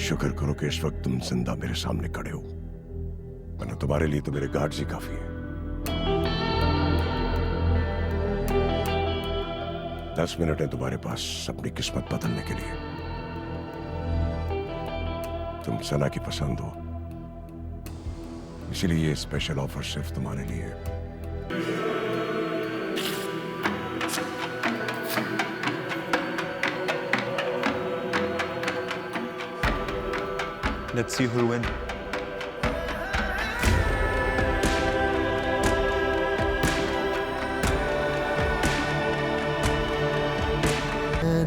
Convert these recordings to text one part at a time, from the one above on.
शुक्र करो कि इस वक्त तुम जिंदा मेरे सामने खड़े हो, वरना तुम्हारे लिए तो मेरे गार्ड्स ही काफी है। 10 मिनट है तुम्हारे पास अपनी किस्मत बदलने के लिए। तुम सना की पसंद हो, इसीलिए ये स्पेशल ऑफर सिर्फ तुम्हारे लिए है। Let's see who'll win.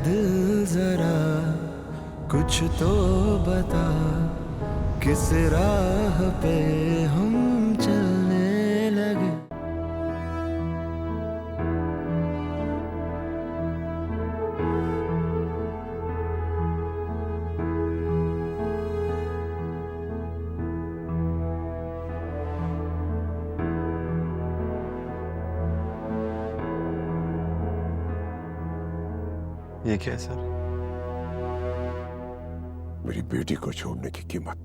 दिल जरा कुछ तो बता, किस राह पे हम चलने लगे। ये क्या है सर? मेरी बेटी को छोड़ने की कीमत।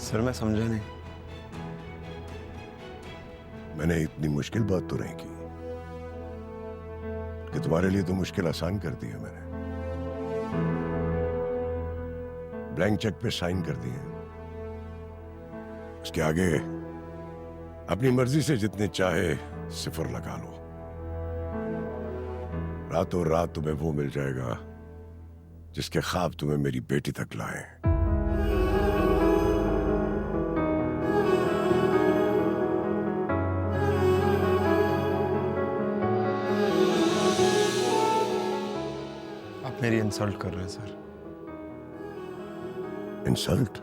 सर मैं समझा नहीं। मैंने इतनी मुश्किल बात तो नहीं की कि तुम्हारे लिए तो मुश्किल आसान कर दी है। मैंने ब्लैंक चेक पे साइन कर दिए, उसके आगे अपनी मर्जी से जितने चाहे सिफर लगा लो। रातों रात तुम्हें वो मिल जाएगा जिसके ख्वाब तुम्हें मेरी बेटी तक लाए। मेरी इंसल्ट कर रहे हैं सर। इंसल्ट?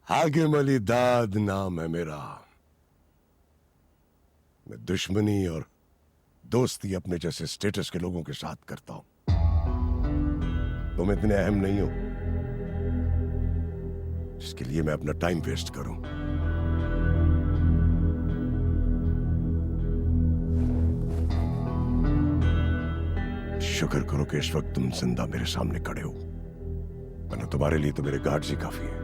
हाकिम अली दाद नाम है मेरा। मैं दुश्मनी और दोस्ती अपने जैसे स्टेटस के लोगों के साथ करता हूं। तुम इतने अहम नहीं हो जिसके लिए मैं अपना टाइम वेस्ट करूं। शुक्र करो कि इस वक्त तुम जिंदा मेरे सामने खड़े हो, वरना तुम्हारे लिए तो मेरे गार्ड्स ही काफी है।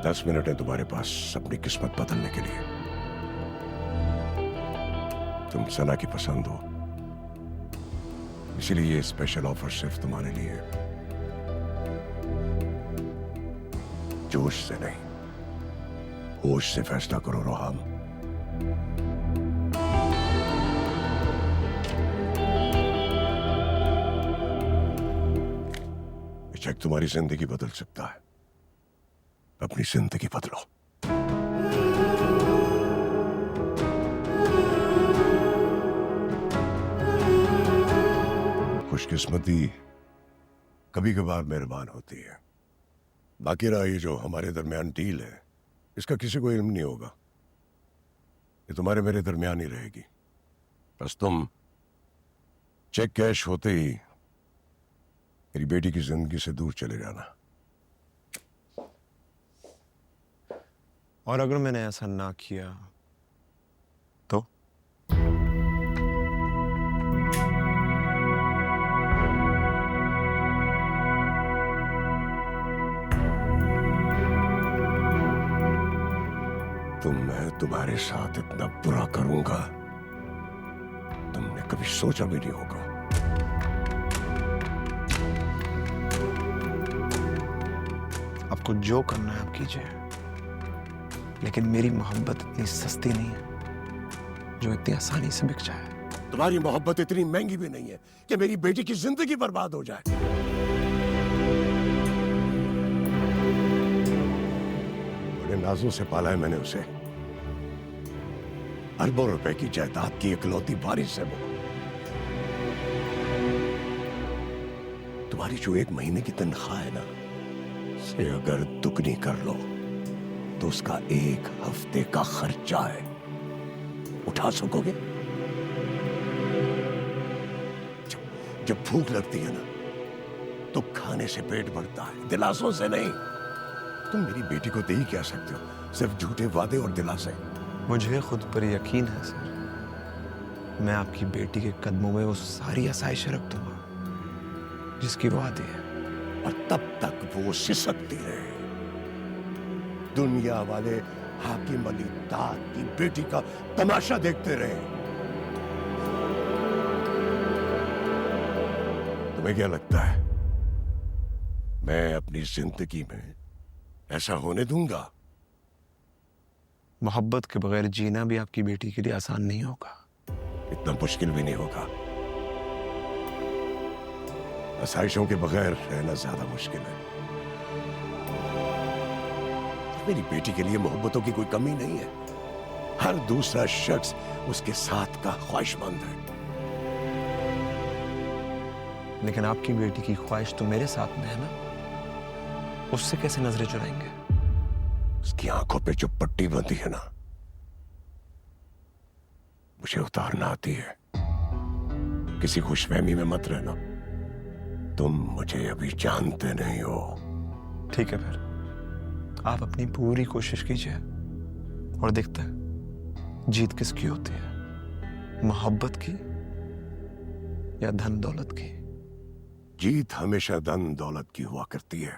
10 मिनट है तुम्हारे पास अपनी किस्मत बदलने के लिए। तुम सना की पसंद हो, इसीलिए ये स्पेशल ऑफर सिर्फ तुम्हारे लिए है। जोश से नहीं, होश से फैसला करो रोहाम। चेक तुम्हारी जिंदगी बदल सकता है। अपनी जिंदगी बदलो। खुशकिस्मती कभी कभार मेहरबान होती है। बाकी रहा ये जो हमारे दरमियान डील है, इसका किसी को इल्म नहीं होगा। ये तुम्हारे मेरे दरमियान ही रहेगी। बस तुम चेक कैश होते ही मेरी बेटी की जिंदगी से दूर चले जाना। और अगर मैंने ऐसा ना किया तो? तो मैं तुम्हारे साथ इतना बुरा करूंगा तुमने कभी सोचा भी नहीं होगा। आपको जो करना है आप कीजिए, लेकिन मेरी मोहब्बत इतनी सस्ती नहीं है जो इतनी आसानी से बिक जाए। तुम्हारी मोहब्बत इतनी महंगी भी नहीं है कि मेरी बेटी की जिंदगी बर्बाद हो जाए। बड़े नाजों से पाला है मैंने उसे। अरबों रुपए की जायदाद की इकलौती वारिस है वो। तुम्हारी जो 1 महीने की तनख्वाह है ना, से अगर दुगनी कर लो तो उसका 1 हफ्ते का खर्चा है, उठा सकोगे? जब भूख लगती है ना तो खाने से पेट भरता है, दिलासों से नहीं। तुम मेरी बेटी को दे ही क्या सकते हो, सिर्फ झूठे वादे और दिलासे। मुझे खुद पर यकीन है सर, मैं आपकी बेटी के कदमों में वो सारी आसाइशें रख दूंगा जिसकी वो आती है। और तब तक वो सिसकती रहे। दुनिया वाले हाकिम अली ताज की बेटी का तमाशा देखते रहे। तुम्हें क्या लगता है मैं अपनी जिंदगी में ऐसा होने दूंगा? मोहब्बत के बगैर जीना भी आपकी बेटी के लिए आसान नहीं होगा। इतना मुश्किल भी नहीं होगा। आसाइशों के बगैर रहना ज्यादा मुश्किल है। मेरी बेटी के लिए मोहब्बतों की कोई कमी नहीं है। हर दूसरा शख्स उसके साथ का ख्वाहिशमंद है। लेकिन आपकी बेटी की ख्वाहिश तो मेरे साथ में है ना, उससे कैसे नजरें चुराएंगे? उसकी आंखों पे जो पट्टी बंधी है ना, मुझे उतारना आती है। किसी खुशफहमी में मत रहना, तुम मुझे अभी जानते नहीं हो। ठीक है, फिर आप अपनी पूरी कोशिश कीजिए और देखते हैं जीत किसकी होती है, मोहब्बत की या धन दौलत की। जीत हमेशा धन दौलत की हुआ करती है।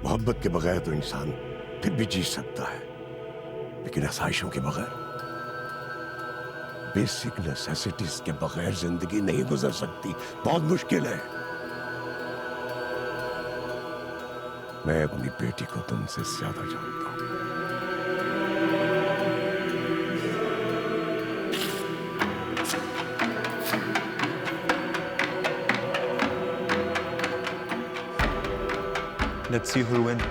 मोहब्बत के बगैर तो इंसान फिर भी जी सकता है, लेकिन आसाइशों के बगैर, बेसिक नेसेसिटीज के बगैर जिंदगी नहीं गुजर सकती। बहुत मुश्किल है। मैं अपनी बेटी को तुमसे ज्यादा जानता हूं। Let's see who'll win.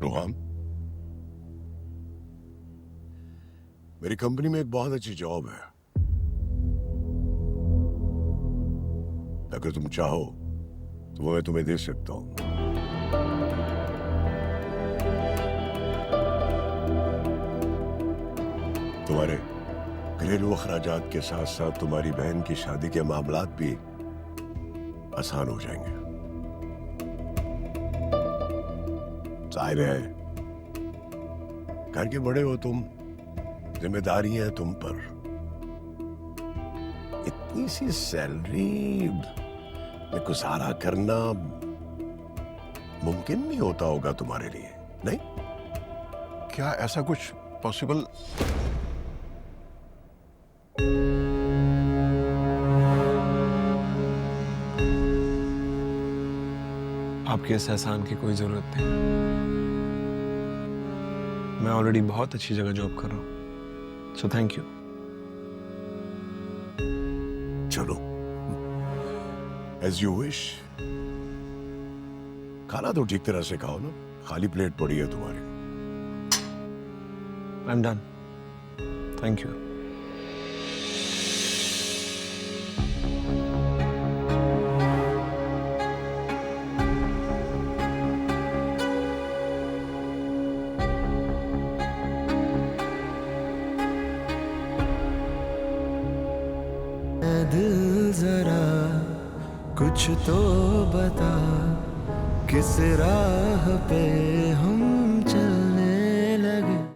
Rohan, मेरी कंपनी में एक बहुत अच्छी जॉब है। अगर तुम चाहो तो वो मैं तुम्हें दे सकता हूं। तुम्हारे घरेलू अखराजात के साथ साथ तुम्हारी बहन की शादी के मामलात भी आसान हो जाएंगे। जाहिर है, घर के बड़े हो तुम, जिम्मेदारी है तुम पर। इतनी सी सैलरी में गुजारा करना मुमकिन नहीं होता होगा तुम्हारे लिए, नहीं? क्या ऐसा कुछ पॉसिबल? आपके इस एहसान की कोई जरूरत नहीं। मैं ऑलरेडी बहुत अच्छी जगह जॉब कर रहा हूं, सो थैंक यू। चलो, एज यू विश। खाना तो ठीक तरह से खाओ ना, खाली प्लेट पड़ी है तुम्हारी। I am done, thank you. दिल जरा कुछ तो बता, किस राह पे हम